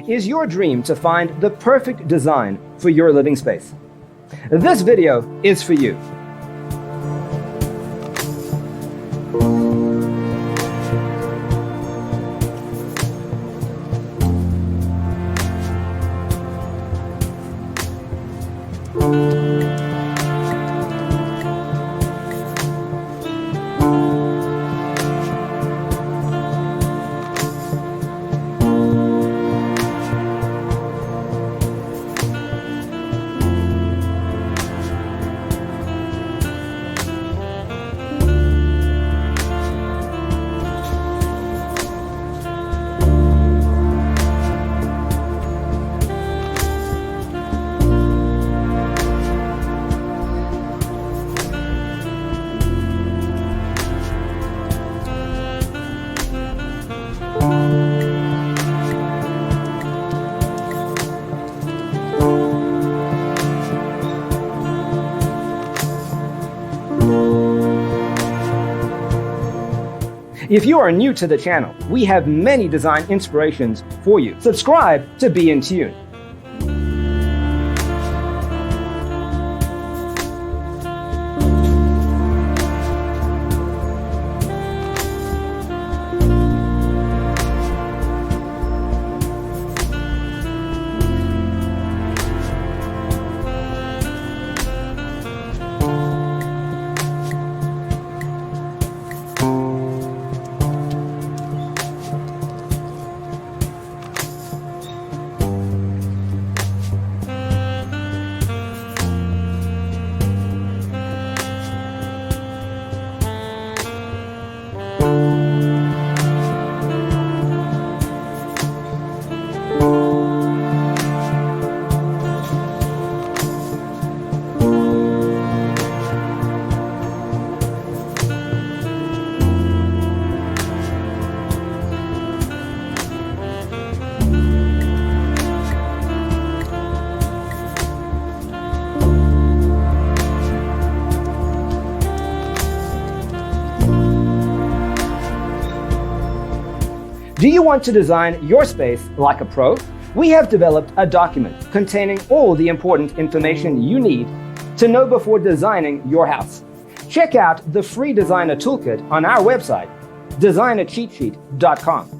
is your dream to find the perfect design for your living space? This video is for you. If you are new to the channel, we have many design inspirations for you. Subscribe to be in tune. Do you want to design your space like a pro? We have developed a document containing all the important information you need to know before designing your house. Check out the free designer toolkit on our website, designercheatsheet.com.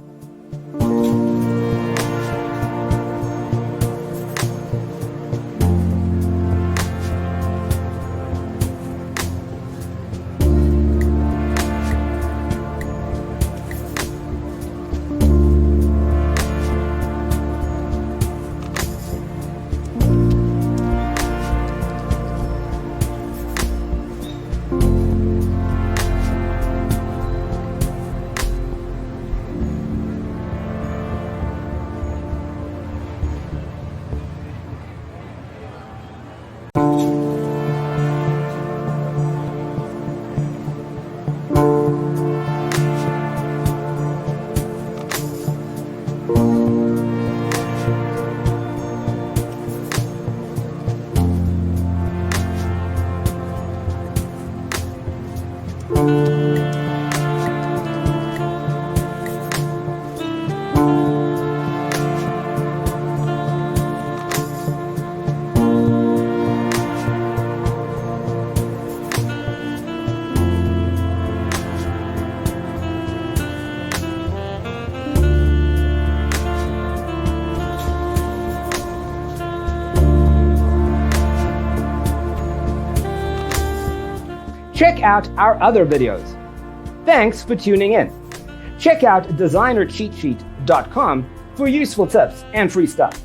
Check out our other videos. Thanks for tuning in. Check out designercheatsheet.com for useful tips and free stuff.